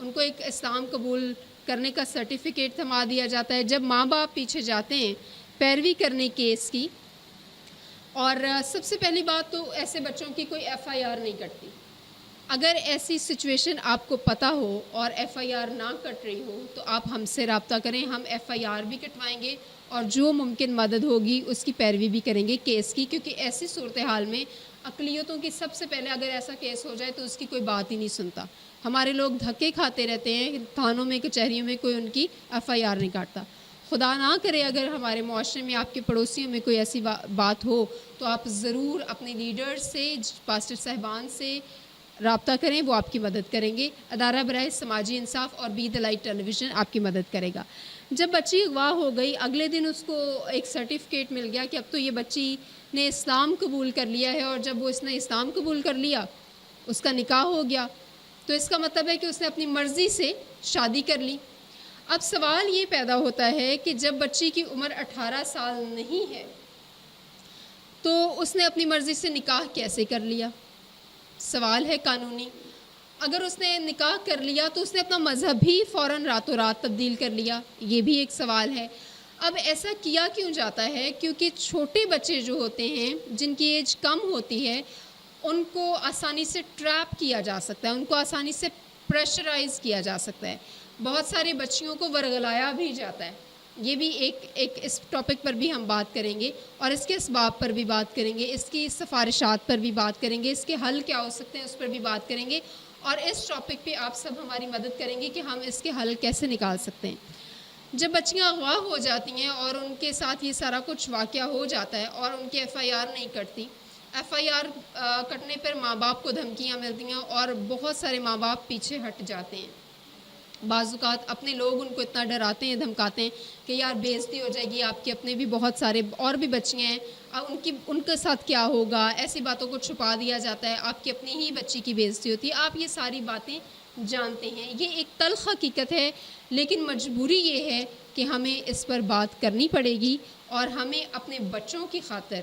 ان کو ایک اسلام قبول کرنے کا سرٹیفکیٹ تھما دیا جاتا ہے. جب ماں باپ پیچھے جاتے ہیں پیروی کرنے کیس کی, اور سب سے پہلی بات تو ایسے بچوں کی کوئی ایف آئی آر نہیں کٹتی. اگر ایسی سچویشن آپ کو پتہ ہو اور ایف آئی آر نہ کٹ رہی ہو تو آپ ہم سے رابطہ کریں, ہم ایف آئی آر بھی کٹوائیں گے اور جو ممکن مدد ہوگی اس کی پیروی بھی کریں گے کیس کی, کیونکہ ایسی صورتحال میں اقلیتوں کی سب سے پہلے اگر ایسا کیس ہو جائے تو اس کی کوئی بات ہی نہیں سنتا. ہمارے لوگ دھکے کھاتے رہتے ہیں, تھانوں میں کچہریوں میں کوئی ان کی ایف آئی آر نہیں کاٹتا. خدا نہ کرے اگر ہمارے معاشرے میں آپ کے پڑوسیوں میں کوئی ایسی بات ہو تو آپ ضرور اپنے لیڈر سے, پاسٹر صاحبان سے رابطہ کریں, وہ آپ کی مدد کریں گے. ادارہ برائے سماجی انصاف اور be the light television آپ کی مدد کرے گا. جب بچی اغوا ہو گئی, اگلے دن اس کو ایک سرٹیفکیٹ مل گیا کہ اب تو یہ بچی نے اسلام قبول کر لیا ہے, اور جب اس نے اسلام قبول کر لیا اس کا نکاح ہو گیا, تو اس کا مطلب ہے کہ اس نے اپنی مرضی سے شادی کر لی. اب سوال یہ پیدا ہوتا ہے کہ جب بچی کی عمر 18 سال نہیں ہے تو اس نے اپنی مرضی سے نکاح کیسے کر لیا؟ سوال ہے قانونی. اگر اس نے نکاح کر لیا تو اس نے اپنا مذہب بھی فوراً راتوں رات تبدیل کر لیا, یہ بھی ایک سوال ہے. اب ایسا کیا کیوں جاتا ہے؟ کیونکہ چھوٹے بچے جو ہوتے ہیں جن کی ایج کم ہوتی ہے ان کو آسانی سے ٹریپ کیا جا سکتا ہے, ان کو آسانی سے پریشرائز کیا جا سکتا ہے. بہت ساری بچیوں کو ورگلایا بھی جاتا ہے. یہ بھی ایک اس ٹاپک پر بھی ہم بات کریں گے, اور اس کے اسباب پر بھی بات کریں گے, اس کی سفارشات پر بھی بات کریں گے, اس کے حل کیا ہو سکتے ہیں اس پر بھی بات کریں گے, اور اس ٹاپک پہ آپ سب ہماری مدد کریں گے کہ ہم اس کے حل کیسے نکال سکتے ہیں. جب بچیاں اغوا ہو جاتی ہیں اور ان کے ساتھ یہ سارا کچھ واقعہ ہو جاتا ہے اور ان کی ایف آئی آر نہیں کٹتی, ایف آئی آر کٹنے پر ماں باپ کو دھمکیاں ملتی ہیں اور بہت سارے ماں باپ پیچھے ہٹ جاتے ہیں. بعض اوقات اپنے لوگ ان کو اتنا ڈراتے ہیں, دھمکاتے ہیں کہ یار بے عزتی ہو جائے گی آپ کے, اپنے بھی بہت سارے اور بھی بچیاں ہیں, ان کے ساتھ کیا ہوگا, ایسی باتوں کو چھپا دیا جاتا ہے, آپ کی اپنی ہی بچی کی بے عزتی ہوتی ہے. آپ یہ ساری باتیں جانتے ہیں, یہ ایک تلخ حقیقت ہے, لیکن مجبوری یہ ہے کہ ہمیں اس پر بات کرنی پڑے گی اور ہمیں اپنے بچوں کی خاطر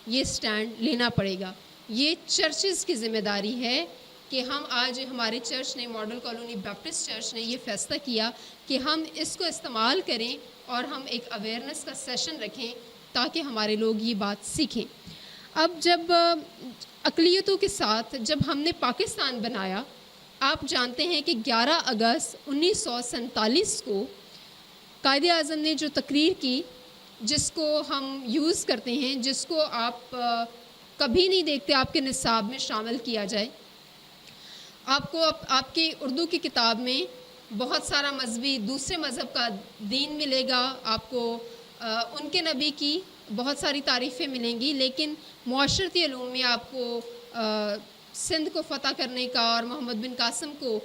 یہ سٹینڈ لینا پڑے گا. یہ چرچز کی ذمہ داری ہے کہ ہم آج, ہمارے چرچ نے, ماڈل کالونی بیپٹسٹ چرچ نے یہ فیصلہ کیا کہ ہم اس کو استعمال کریں اور ہم ایک اویئرنیس کا سیشن رکھیں تاکہ ہمارے لوگ یہ بات سیکھیں. اب جب اقلیتوں کے ساتھ جب ہم نے پاکستان بنایا, آپ جانتے ہیں کہ 11 اگست 1947 کو قائد اعظم نے جو تقریر کی, جس کو ہم یوز کرتے ہیں, جس کو آپ کبھی نہیں دیکھتے آپ کے نصاب میں شامل کیا جائے. آپ کو آپ کی اردو کی کتاب میں بہت سارا مذہبی دوسرے مذہب کا دین ملے گا, آپ کو ان کے نبی کی بہت ساری تعریفیں ملیں گی, لیکن معاشرتی علوم میں آپ کو سندھ کو فتح کرنے کا اور محمد بن قاسم کو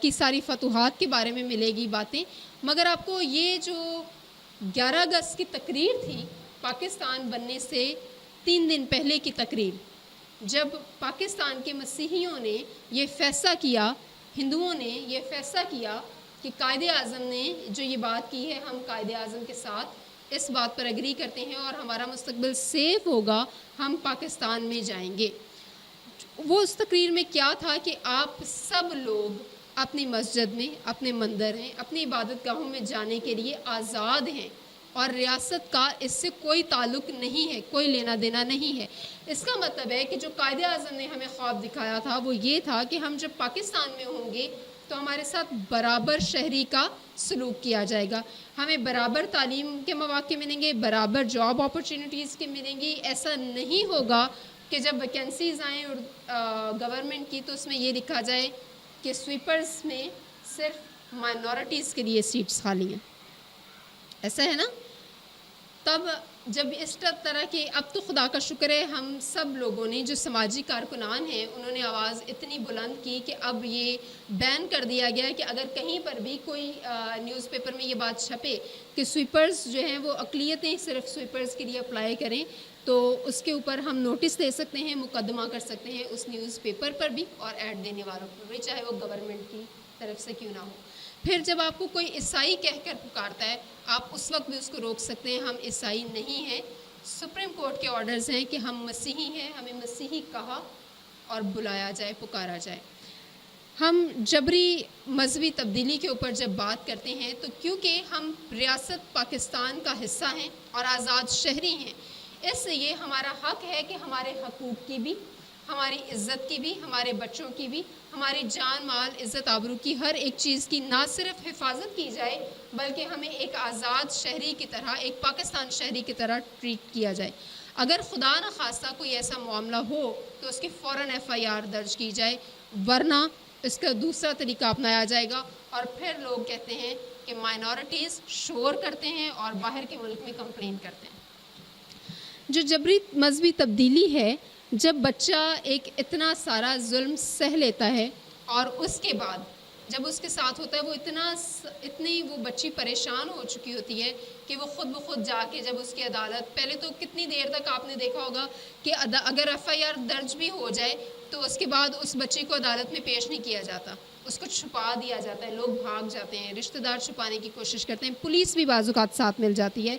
کی ساری فتوحات کے بارے میں ملے گی باتیں. مگر آپ کو یہ جو 11 اگست کی تقریر تھی, پاکستان بننے سے 3 دن پہلے کی تقریر, جب پاکستان کے مسیحیوں نے یہ فیصلہ کیا, ہندوؤں نے یہ فیصلہ کیا کہ قائد اعظم نے جو یہ بات کی ہے, ہم قائد اعظم کے ساتھ اس بات پر اگری کرتے ہیں اور ہمارا مستقبل سیف ہوگا, ہم پاکستان میں جائیں گے. وہ اس تقریر میں کیا تھا کہ آپ سب لوگ اپنی مسجد میں, اپنے مندر ہیں, اپنی عبادت گاہوں میں جانے کے لیے آزاد ہیں, اور ریاست کا اس سے کوئی تعلق نہیں ہے, کوئی لینا دینا نہیں ہے. اس کا مطلب ہے کہ جو قائد اعظم نے ہمیں خواب دکھایا تھا وہ یہ تھا کہ ہم جب پاکستان میں ہوں گے تو ہمارے ساتھ برابر شہری کا سلوک کیا جائے گا, ہمیں برابر تعلیم کے مواقع ملیں گے, برابر جاب اپرچونیٹیز کے ملیں گی. ایسا نہیں ہوگا کہ جب ویکینسیز آئیں اور گورنمنٹ کی تو اس میں یہ لکھا جائے کہ سویپرز میں صرف مائنورٹیز کے لیے سیٹس خالی ہیں. ایسا ہے نا؟ تب جب اس طرح کے, اب تو خدا کا شکر ہے ہم سب لوگوں نے جو سماجی کارکنان ہیں انہوں نے آواز اتنی بلند کی کہ اب یہ بین کر دیا گیا کہ اگر کہیں پر بھی کوئی نیوز پیپر میں یہ بات چھپے کہ سویپرز جو ہیں وہ اقلیتیں صرف سویپرز کے لیے اپلائی کریں تو اس کے اوپر ہم نوٹس دے سکتے ہیں, مقدمہ کر سکتے ہیں اس نیوز پیپر پر بھی اور ایڈ دینے والوں پر بھی, چاہے وہ گورنمنٹ کی طرف سے کیوں نہ ہو. پھر جب آپ کو کوئی عیسائی کہہ کر پکارتا ہے آپ اس وقت بھی اس کو روک سکتے ہیں, ہم عیسائی نہیں ہیں. سپریم کورٹ کے آرڈرز ہیں کہ ہم مسیحی ہیں, ہمیں مسیحی کہا اور بلایا جائے, پکارا جائے. ہم جبری مذہبی تبدیلی کے اوپر جب بات کرتے ہیں تو کیونکہ ہم ریاست پاکستان کا حصہ ہیں اور آزاد شہری ہیں، اس لیے ہمارا حق ہے کہ ہمارے حقوق کی بھی، ہماری عزت کی بھی، ہمارے بچوں کی بھی، ہماری جان مال عزت آبرو کی ہر ایک چیز کی نہ صرف حفاظت کی جائے بلکہ ہمیں ایک آزاد شہری کی طرح، ایک پاکستان شہری کی طرح ٹریٹ کیا جائے۔ اگر خدا نخواستہ کوئی ایسا معاملہ ہو تو اس کی فوراً FIR درج کی جائے، ورنہ اس کا دوسرا طریقہ اپنایا جائے گا۔ اور پھر لوگ کہتے ہیں کہ مائنورٹیز شور کرتے ہیں اور باہر کے ملک میں کمپلین کرتے ہیں۔ جو جبری مذہبی تبدیلی ہے، جب بچہ ایک اتنا سارا ظلم سہ لیتا ہے اور اس کے بعد جب اس کے ساتھ ہوتا ہے وہ اتنی وہ بچی پریشان ہو چکی ہوتی ہے کہ وہ خود بخود جا کے جب اس کی عدالت، پہلے تو کتنی دیر تک آپ نے دیکھا ہوگا کہ اگر FIR درج بھی ہو جائے تو اس کے بعد اس بچے کو عدالت میں پیش نہیں کیا جاتا، اس کو چھپا دیا جاتا ہے، لوگ بھاگ جاتے ہیں، رشتہ دار چھپانے کی کوشش کرتے ہیں، پولیس بھی بعض اوقات ساتھ مل جاتی ہے۔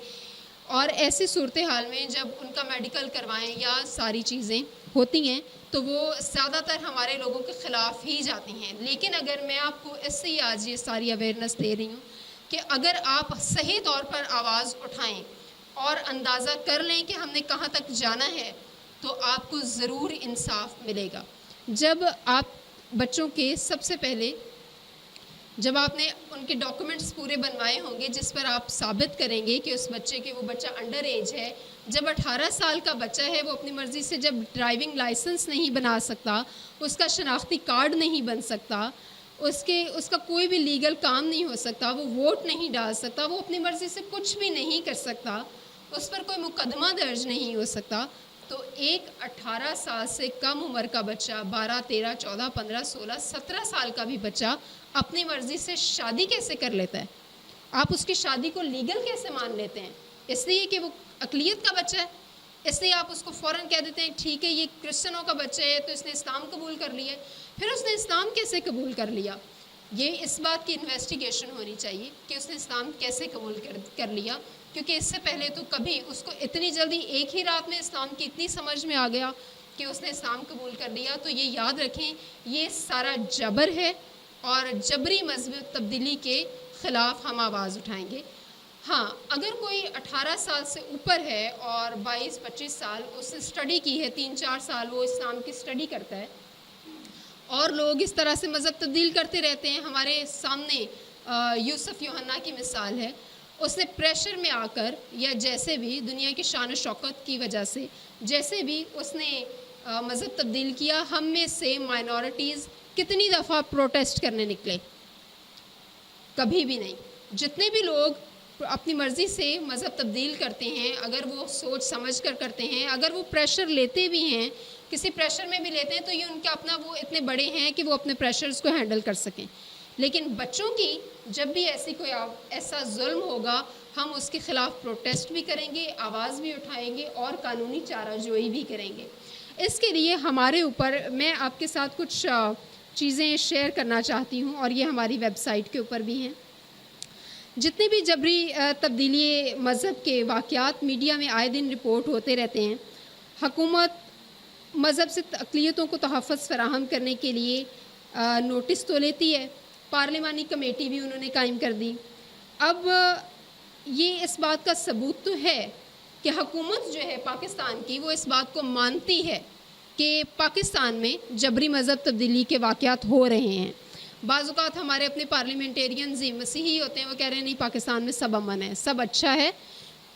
اور ایسی صورتحال میں جب ان کا میڈیکل کروائیں یا ساری چیزیں ہوتی ہیں تو وہ زیادہ تر ہمارے لوگوں کے خلاف ہی جاتی ہیں۔ لیکن اگر میں آپ کو اس سے ہی آج یہ ساری اویئرنیس دے رہی ہوں کہ اگر آپ صحیح طور پر آواز اٹھائیں اور اندازہ کر لیں کہ ہم نے کہاں تک جانا ہے تو آپ کو ضرور انصاف ملے گا۔ جب آپ بچوں کے سب سے پہلے جب آپ نے ان کے ڈاکومنٹس پورے بنوائے ہوں گے جس پر آپ ثابت کریں گے کہ اس بچے کے وہ بچہ انڈر ایج ہے، جب 18 سال کا بچہ ہے وہ اپنی مرضی سے جب ڈرائیونگ لائسنس نہیں بنا سکتا، اس کا شناختی کارڈ نہیں بن سکتا، اس کا کوئی بھی لیگل کام نہیں ہو سکتا، وہ ووٹ نہیں ڈال سکتا، وہ اپنی مرضی سے کچھ بھی نہیں کر سکتا، اس پر کوئی مقدمہ درج نہیں ہو سکتا، تو ایک 18 سال سے کم عمر کا بچہ، 12 13 14 15 16 17 سال کا بھی بچہ اپنی مرضی سے شادی کیسے کر لیتا ہے؟ آپ اس کی شادی کو لیگل کیسے مان لیتے ہیں؟ اس لیے کہ وہ اقلیت کا بچہ ہے، اس لیے آپ اس کو فوراً کہہ دیتے ہیں ٹھیک ہے یہ کرسچنوں کا بچہ ہے تو اس نے اسلام قبول کر لیا ہے۔ پھر اس نے اسلام کیسے قبول کر لیا؟ یہ اس بات کی انویسٹیگیشن ہونی چاہیے کہ اس نے اسلام کیسے قبول کر لیا، کیونکہ اس سے پہلے تو کبھی اس کو اتنی جلدی ایک ہی رات میں اسلام کی اتنی سمجھ میں آ گیا کہ اس نے اسلام قبول کر لیا۔ تو یہ یاد رکھیں یہ سارا جبر ہے اور جبری مذہبی تبدیلی کے خلاف ہم آواز اٹھائیں گے۔ ہاں، اگر کوئی 18 سال سے اوپر ہے اور 22-25 سال اس نے اسٹڈی کی ہے، 3-4 سال وہ اسلام کی اسٹڈی کرتا ہے اور لوگ اس طرح سے مذہب تبدیل کرتے رہتے ہیں۔ ہمارے سامنے یوسف یوحنا کی مثال ہے، اس نے پریشر میں آ کر یا جیسے بھی دنیا کی شان و شوکت کی وجہ سے جیسے بھی اس نے مذہب تبدیل کیا۔ ہم میں سے مائنورٹیز کتنی دفعہ پروٹیسٹ کرنے نکلے؟ کبھی بھی نہیں۔ جتنے بھی لوگ اپنی مرضی سے مذہب تبدیل کرتے ہیں، اگر وہ سوچ سمجھ کر کرتے ہیں، اگر وہ پریشر لیتے بھی ہیں، کسی پریشر میں بھی لیتے ہیں تو یہ ان کا اپنا، وہ اتنے بڑے ہیں کہ وہ اپنے پریشرز کو ہینڈل کر سکیں۔ لیکن بچوں کی جب بھی ایسا ظلم ہوگا ہم اس کے خلاف پروٹیسٹ بھی کریں گے، آواز بھی اٹھائیں گے اور قانونی چارہ جوئی بھی کریں گے۔ اس کے لیے ہمارے اوپر میں آپ کے ساتھ کچھ چیزیں شیئر کرنا چاہتی ہوں اور یہ ہماری ویب سائٹ کے اوپر بھی ہیں۔ جتنے بھی جبری تبدیلی مذہب کے واقعات میڈیا میں آئے دن رپورٹ ہوتے رہتے ہیں، حکومت مذہب سے اقلیتوں کو تحفظ فراہم کرنے کے لیے نوٹس تو لیتی ہے، پارلیمانی کمیٹی بھی انہوں نے قائم کر دی۔ اب یہ اس بات کا ثبوت تو ہے کہ حکومت جو ہے پاکستان کی وہ اس بات کو مانتی ہے کہ پاکستان میں جبری مذہب تبدیلی کے واقعات ہو رہے ہیں۔ بعض اوقات ہمارے اپنے پارلیمنٹیرینز مسیحی ہوتے ہیں، وہ کہہ رہے ہیں نہیں پاکستان میں سب امن ہے، سب اچھا ہے،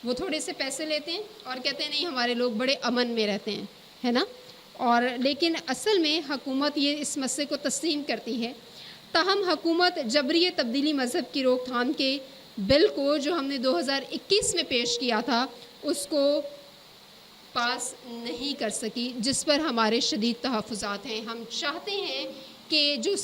وہ تھوڑے سے پیسے لیتے ہیں اور کہتے ہیں نہیں ہمارے لوگ بڑے امن میں رہتے ہیں، ہے نا؟ اور لیکن اصل میں حکومت یہ اس مسئلے کو تسلیم کرتی ہے۔ تاہم حکومت جبری تبدیلی مذہب کی روک تھام کے بل کو جو ہم نے 2021 میں پیش کیا تھا اس کو پاس نہیں کر سکی، جس پر ہمارے شدید تحفظات ہیں۔ ہم چاہتے ہیں کہ جو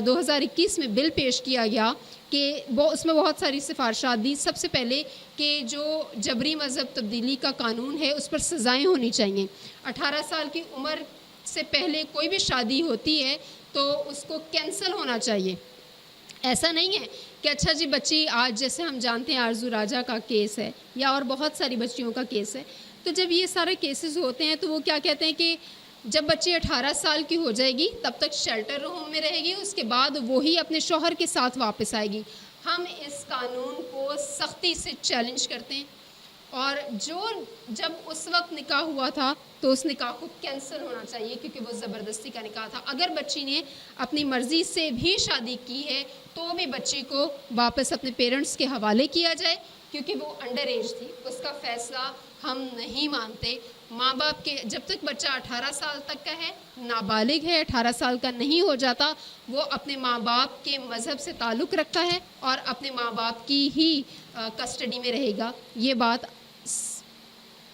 2021 میں بل پیش کیا گیا کہ اس میں بہت ساری سفارشات دی۔ سب سے پہلے کہ جو جبری مذہب تبدیلی کا قانون ہے اس پر سزائیں ہونی چاہیے۔ 18 سال کی عمر سے پہلے کوئی بھی شادی ہوتی ہے تو اس کو کینسل ہونا چاہیے۔ ایسا نہیں ہے کہ اچھا جی بچی آج جیسے ہم جانتے ہیں آرزو راجہ کا کیس ہے یا اور بہت ساری بچیوں کا کیس ہے، تو جب یہ سارے کیسز ہوتے ہیں تو وہ کیا کہتے ہیں کہ جب بچی 18 سال کی ہو جائے گی تب تک شیلٹر ہوم میں رہے گی، اس کے بعد وہی اپنے شوہر کے ساتھ واپس آئے گی۔ ہم اس قانون کو سختی سے چیلنج کرتے ہیں، اور جب اس وقت نکاح ہوا تھا تو اس نکاح کو کینسل ہونا چاہیے، کیونکہ وہ زبردستی کا نکاح تھا۔ اگر بچی نے اپنی مرضی سے بھی شادی کی ہے تو بھی بچی کو واپس اپنے پیرنٹس کے حوالے کیا جائے، کیونکہ وہ انڈر ایج تھی، اس کا فیصلہ ہم نہیں مانتے۔ ماں باپ کے جب تک بچہ 18 سال تک کا ہے، نابالغ ہے، 18 سال کا نہیں ہو جاتا، وہ اپنے ماں باپ کے مذہب سے تعلق رکھتا ہے اور اپنے ماں باپ کی ہی کسٹڈی میں رہے گا۔ یہ بات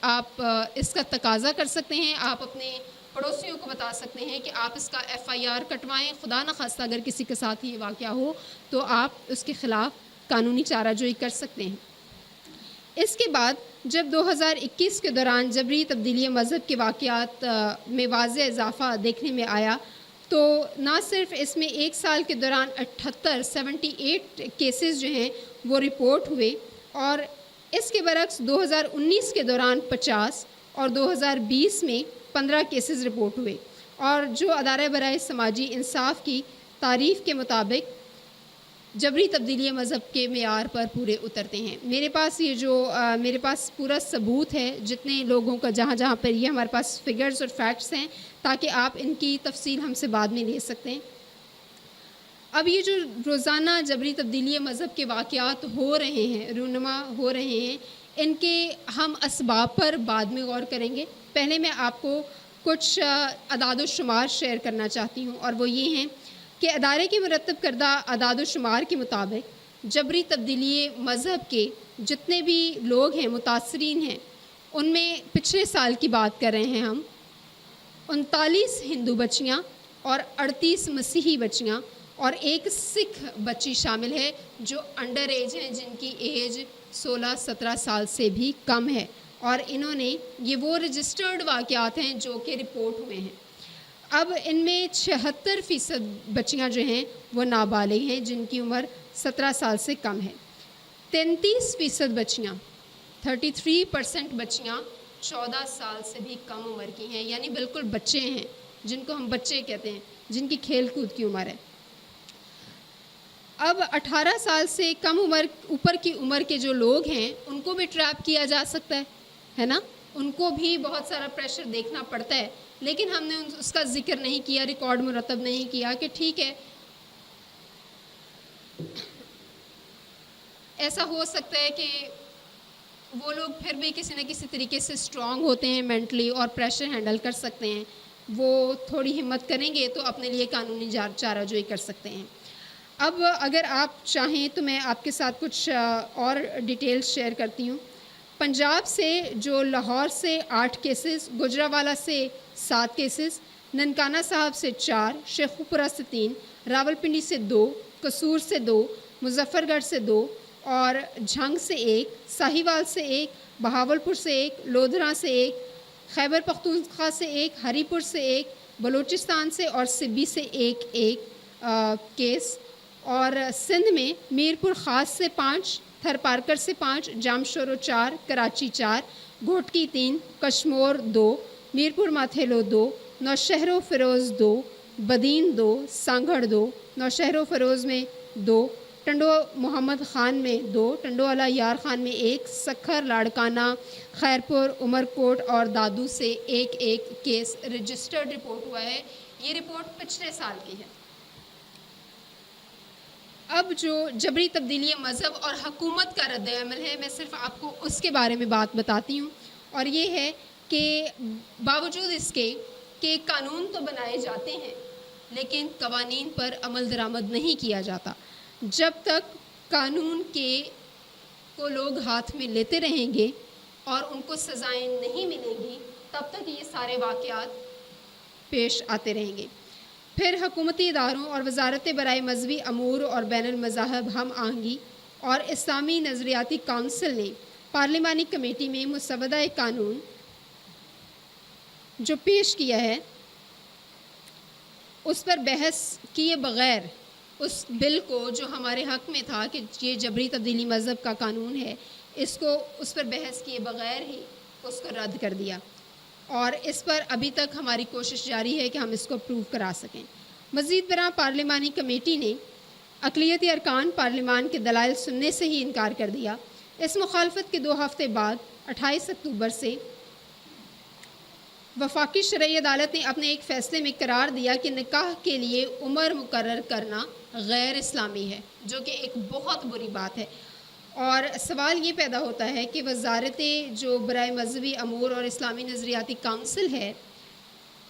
آپ اس کا تقاضا کر سکتے ہیں، آپ اپنے پڑوسیوں کو بتا سکتے ہیں کہ آپ اس کا FIR کٹوائیں۔ خدا نخواستہ اگر کسی کے ساتھ یہ واقعہ ہو تو آپ اس کے خلاف قانونی چارہ جوئی کر سکتے ہیں۔ اس کے بعد جب 2021 کے دوران جبری تبدیلی مذہب کے واقعات میں واضح اضافہ دیکھنے میں آیا، تو نہ صرف اس میں ایک سال کے دوران 78 کیسز جو ہیں وہ رپورٹ ہوئے، اور اس کے برعکس 2019 کے دوران 50 اور 2020 میں 15 کیسز رپورٹ ہوئے، اور جو ادارہ برائے سماجی انصاف کی تعریف کے مطابق جبری تبدیلی مذہب کے معیار پر پورے اترتے ہیں۔ میرے پاس پورا ثبوت ہے جتنے لوگوں کا، جہاں پر یہ ہمارے پاس فگرز اور فیکٹس ہیں، تاکہ آپ ان کی تفصیل ہم سے بعد میں لے سکتے ہیں۔ اب یہ جو روزانہ جبری تبدیلی مذہب کے واقعات ہو رہے ہیں، رونما ہو رہے ہیں، ان کے ہم اسباب پر بعد میں غور کریں گے۔ پہلے میں آپ کو کچھ اعداد و شمار شیئر کرنا چاہتی ہوں، اور وہ یہ ہیں کہ ادارے کے مرتب کردہ اعداد و شمار کے مطابق جبری تبدیلی مذہب کے جتنے بھی لوگ ہیں، متاثرین ہیں، ان میں پچھلے سال کی بات کر رہے ہیں ہم، 39 ہندو بچیاں اور 38 مسیحی بچیاں اور ایک سکھ بچی شامل ہے جو انڈر ایج ہیں، جن کی ایج 16-17 سال سے بھی کم ہے، اور انہوں نے یہ وہ رجسٹرڈ واقعات ہیں جو کہ رپورٹ ہوئے ہیں۔ اب ان میں 76% بچیاں جو ہیں وہ نابالغ ہیں، جن کی عمر 17 سال سے کم ہے۔ 33% بچیاں 33% بچیاں 14 سال سے بھی کم عمر کی ہیں، یعنی بالکل بچے ہیں، جن کو ہم بچے کہتے ہیں، جن کی کھیل کود کی عمر ہے۔ اب 18 سال سے کم اوپر کی عمر کے جو لوگ ہیں ان کو بھی ٹریپ کیا جا سکتا ہے نا، ان کو بھی بہت سارا پریشر دیکھنا پڑتا ہے، لیکن ہم نے اس کا ذکر نہیں کیا، ریکارڈ مرتب نہیں کیا کہ ٹھیک ہے ایسا ہو سکتا ہے کہ وہ لوگ پھر بھی کسی نہ کسی طریقے سے اسٹرانگ ہوتے ہیں مینٹلی اور پریشر ہینڈل کر سکتے ہیں، وہ تھوڑی ہمت کریں گے تو اپنے لیے قانونی چارہ جوئی کر سکتے ہیں۔ اب اگر آپ چاہیں تو میں آپ کے ساتھ کچھ اور ڈیٹیلز شیئر کرتی ہوں۔ پنجاب سے جو لاہور سے 8 کیسز، گجرانوالہ سے 7 کیسز، ننکانہ صاحب سے 4، شیخوپورہ سے 3، راولپنڈی سے 2، قصور سے 2، مظفر گڑھ سے 2 اور جھنگ سے 1، ساہیوال سے 1، بہاولپور سے 1، لودھراں سے 1، خیبر پختونخوا سے 1، ہری پور سے 1، بلوچستان سے اور سبی سے ایک کیس، اور سندھ میں میرپور خاص سے 5، تھر پارکر سے 5، جامشورو 4، کراچی 4، گھوٹکی 3، کشمور 2، میرپور ماتھیلو 2، نوشہرو فیروز 2، بدین 2، سانگھڑ 2، نوشہرو فیروز میں 2، ٹنڈو محمد خان میں 2، ٹنڈوالہ یار خان میں 1، سکھر، لاڑکانہ، خیرپور، عمرکوٹ اور دادو سے ایک کیس رجسٹرڈ رپورٹ ہوا ہے۔ یہ رپورٹ پچھلے سال کی ہے۔ اب جو جبری تبدیلی مذہب اور حکومت کا رد عمل ہے، میں صرف آپ کو اس کے بارے میں بات بتاتی ہوں، اور یہ ہے کہ باوجود اس کے کہ قانون تو بنائے جاتے ہیں لیکن قوانین پر عمل درآمد نہیں کیا جاتا۔ جب تک قانون کو لوگ ہاتھ میں لیتے رہیں گے اور ان کو سزائیں نہیں ملیں گی، تب تک یہ سارے واقعات پیش آتے رہیں گے۔ پھر حکومتی اداروں اور وزارت برائے مذہبی امور اور بین المذاہب ہم آہنگی اور اسلامی نظریاتی کونسل نے پارلیمانی کمیٹی میں مسودہ قانون جو پیش کیا ہے اس پر بحث کیے بغیر، اس بل کو جو ہمارے حق میں تھا کہ یہ جبری تبدیلی مذہب کا قانون ہے، اس پر بحث کیے بغیر ہی اس کو رد کر دیا۔ اور اس پر ابھی تک ہماری کوشش جاری ہے کہ ہم اس کو اپروو کرا سکیں۔ مزید برآں پارلیمانی کمیٹی نے اقلیتی ارکان پارلیمان کے دلائل سننے سے ہی انکار کر دیا۔ اس مخالفت کے 2 ہفتے بعد 28 اکتوبر سے وفاقی شرعی عدالت نے اپنے ایک فیصلے میں قرار دیا کہ نکاح کے لیے عمر مقرر کرنا غیر اسلامی ہے، جو کہ ایک بہت بری بات ہے۔ اور سوال یہ پیدا ہوتا ہے کہ وزارت جو برائے مذہبی امور اور اسلامی نظریاتی کونسل ہے،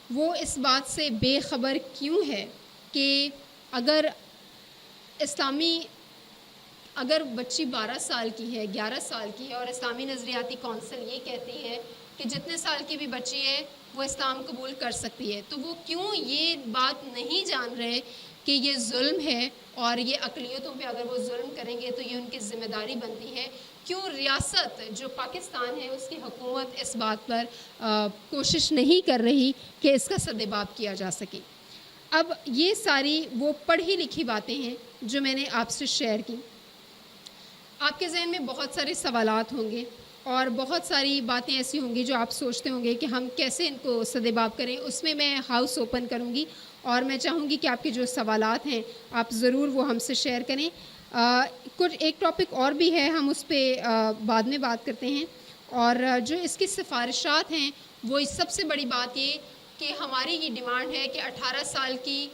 وہ اس بات سے بے خبر کیوں ہے کہ اگر بچی 12 سال کی ہے، 11 سال کی ہے، اور اسلامی نظریاتی کونسل یہ کہتی ہے کہ جتنے سال کی بھی بچی ہے وہ اسلام قبول کر سکتی ہے، تو وہ کیوں یہ بات نہیں جان رہے کہ یہ ظلم ہے، اور یہ اقلیتوں پہ اگر وہ ظلم کریں گے تو یہ ان کی ذمہ داری بنتی ہے؟ کیوں ریاست جو پاکستان ہے اس کی حکومت اس بات پر کوشش نہیں کر رہی کہ اس کا سدباب کیا جا سکے؟ اب یہ ساری وہ پڑھی لکھی باتیں ہیں جو میں نے آپ سے شیئر کی۔ آپ کے ذہن میں بہت سارے سوالات ہوں گے اور بہت ساری باتیں ایسی ہوں گی جو آپ سوچتے ہوں گے کہ ہم کیسے ان کو سدباب کریں۔ اس میں ہاؤس اوپن کروں گی اور میں چاہوں گی کہ آپ کے جو سوالات ہیں آپ ضرور وہ ہم سے شیئر کریں۔ کچھ ایک ٹاپک اور بھی ہے، ہم اس پہ بعد میں بات کرتے ہیں۔ اور جو اس کی سفارشات ہیں، وہ سب سے بڑی بات یہ کہ ہماری یہ ڈیمانڈ ہے کہ 18 سال کی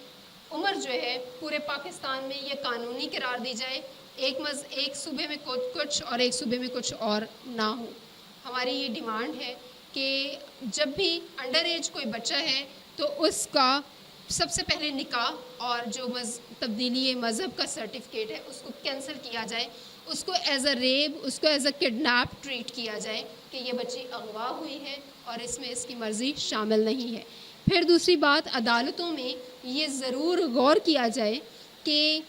عمر جو ہے پورے پاکستان میں یہ قانونی قرار دی جائے، ایک صوبے میں کچھ اور ایک صوبے میں کچھ اور نہ ہو۔ ہماری یہ ڈیمانڈ ہے کہ جب بھی انڈر ایج کوئی بچہ ہے تو اس کا سب سے پہلے نکاح اور جو تبدیلی مذہب کا سرٹیفکیٹ ہے اس کو کینسل کیا جائے، اس کو ایز اے ریپ، اس کو ایز اے کڈنیپ ٹریٹ کیا جائے کہ یہ بچی اغوا ہوئی ہے اور اس میں اس کی مرضی شامل نہیں ہے۔ پھر دوسری بات، عدالتوں میں یہ ضرور غور کیا جائے کہ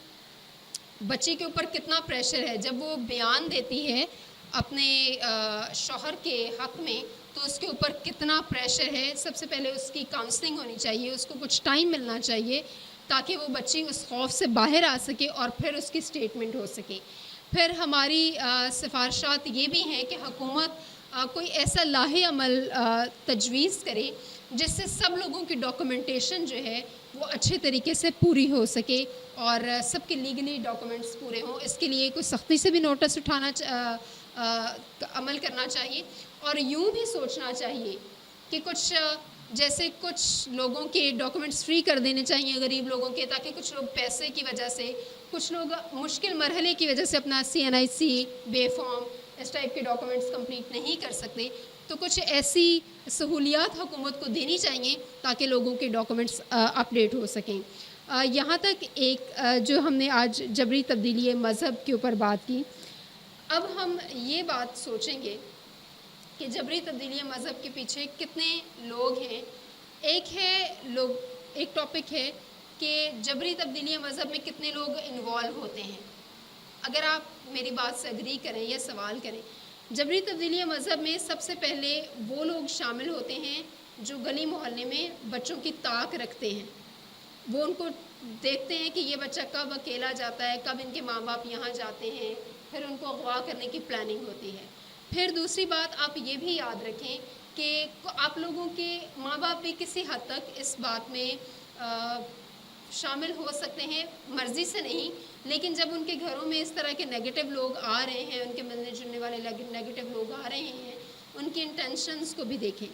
بچی کے اوپر کتنا پریشر ہے۔ جب وہ بیان دیتی ہے اپنے شوہر کے حق میں تو اس کے اوپر کتنا پریشر ہے۔ سب سے پہلے اس کی کاؤنسلنگ ہونی چاہیے، اس کو کچھ ٹائم ملنا چاہیے تاکہ وہ بچی اس خوف سے باہر آ سکے اور پھر اس کی سٹیٹمنٹ ہو سکے۔ پھر ہماری سفارشات یہ بھی ہیں کہ حکومت کوئی ایسا لاہے عمل تجویز کرے جس سے سب لوگوں کی ڈاکومنٹیشن جو ہے وہ اچھے طریقے سے پوری ہو سکے اور سب کے لیگلی ڈاکومنٹس پورے ہوں۔ اس کے لیے کوئی سختی سے بھی نوٹس عمل کرنا چاہیے، اور یوں بھی سوچنا چاہیے کہ کچھ لوگوں کے ڈاکومنٹس فری کر دینے چاہیے غریب لوگوں کے، تاکہ کچھ لوگ پیسے کی وجہ سے، کچھ لوگ مشکل مرحلے کی وجہ سے اپنا CNIC بے فارم اس ٹائپ کے ڈاکومنٹس کمپلیٹ نہیں کر سکتے، تو کچھ ایسی سہولیات حکومت کو دینی چاہیے تاکہ لوگوں کے ڈاکومنٹس اپڈیٹ ہو سکیں۔ یہاں تک ایک جو ہم نے آج جبری تبدیلی مذہب کے اوپر بات کی، اب ہم یہ بات سوچیں گے کہ جبری تبدیلی مذہب کے پیچھے کتنے لوگ ہیں۔ ایک ٹاپک ہے کہ جبری تبدیلی مذہب میں کتنے لوگ انوالو ہوتے ہیں۔ اگر آپ میری بات سے اگری کریں یا سوال کریں، جبری تبدیلی مذہب میں سب سے پہلے وہ لوگ شامل ہوتے ہیں جو گلی محلے میں بچوں کی طاق رکھتے ہیں۔ وہ ان کو دیکھتے ہیں کہ یہ بچہ کب اکیلا جاتا ہے، کب ان کے ماں باپ یہاں جاتے ہیں، پھر ان کو اغوا کرنے کی پلاننگ ہوتی ہے۔ پھر دوسری بات آپ یہ بھی یاد رکھیں کہ آپ لوگوں کے ماں باپ بھی کسی حد تک اس بات میں شامل ہو سکتے ہیں، مرضی سے نہیں، لیکن جب ان کے گھروں میں اس طرح کے نیگیٹو لوگ آ رہے ہیں، ان کے ملنے جلنے والے نیگیٹو لوگ آ رہے ہیں، ان کی انٹینشنز کو بھی دیکھیں۔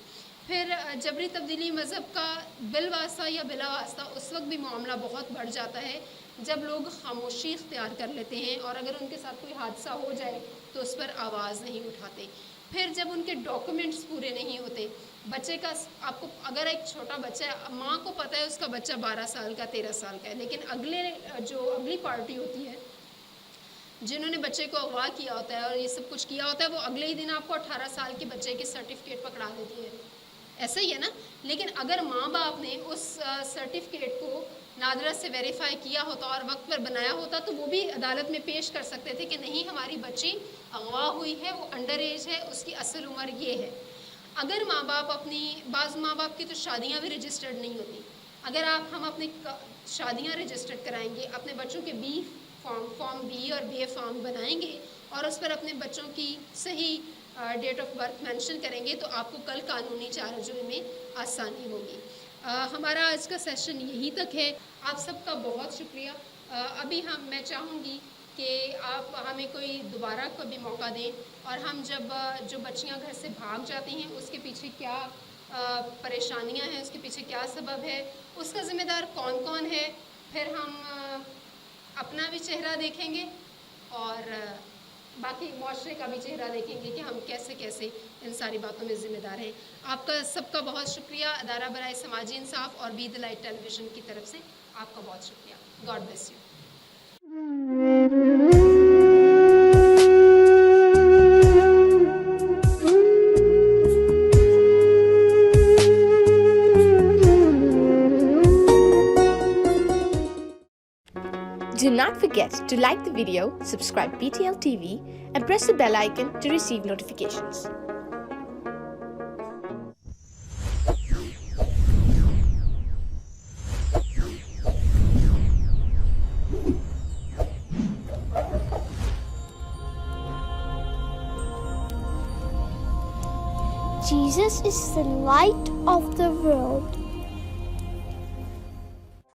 پھر جبری تبدیلی مذہب کا بالواسطہ یا بلا واسطہ اس وقت بھی معاملہ بہت بڑھ جاتا ہے جب لوگ خاموشی اختیار کر لیتے ہیں، اور اگر ان کے ساتھ کوئی حادثہ ہو جائے تو اس پر آواز نہیں اٹھاتے۔ پھر جب ان کے ڈاکومنٹس پورے نہیں ہوتے، بچے کا آپ کو اگر ایک چھوٹا بچہ ہے، ماں کو پتہ ہے اس کا بچہ 12 سال کا 13 سال کا ہے، لیکن اگلی پارٹی ہوتی ہے جنہوں نے بچے کو اغوا کیا ہوتا ہے اور یہ سب کچھ کیا ہوتا ہے، وہ اگلے ہی دن آپ کو 18 سال کے بچے کے سرٹیفکیٹ پکڑا دیتی ہے۔ ایسا ہی ہے نا؟ لیکن اگر ماں باپ نے اس سرٹیفکیٹ کو نادرہ سے ویریفائی کیا ہوتا اور وقت پر بنایا ہوتا تو وہ بھی عدالت میں پیش کر سکتے تھے کہ نہیں، ہماری بچی اغوا ہوئی ہے، وہ انڈر ایج ہے، اس کی اصل عمر یہ ہے۔ اگر ماں باپ بعض ماں باپ کی تو شادیاں بھی رجسٹرڈ نہیں ہوتی، اگر ہم اپنی شادیاں رجسٹرڈ کرائیں گے، اپنے بچوں کے فارم B اور BA فارم بنائیں گے اور اس پر اپنے بچوں کی صحیح ڈیٹ آف برتھ مینشن کریں گے تو آپ کو کل قانونی چارجوں میں آسانی ہوگی. ہمارا آج کا سیشن یہی تک ہے. آپ سب کا بہت شکریہ. ابھی میں چاہوں گی کہ آپ ہمیں کوئی دوبارہ کبھی موقع دیں اور ہم جو بچیاں گھر سے بھاگ جاتی ہیں اس کے پیچھے کیا پریشانیاں ہیں, اس کے پیچھے کیا سبب ہے, اس کا ذمہ دار کون کون ہے, پھر ہم اپنا بھی چہرہ دیکھیں گے اور باقی معاشرے کا بھی چہرہ دیکھیں گے کہ ہم کیسے کیسے ان ساری باتوں میں ذمہ دار ہیں. آپ کا سب کا بہت شکریہ. ادارہ برائے سماجی انصاف اور be the light television کی طرف سے آپ کا بہت شکریہ. God bless you. Do not forget to like the video, subscribe BTL TV, and press the bell icon to receive notifications. Jesus is the light of the world.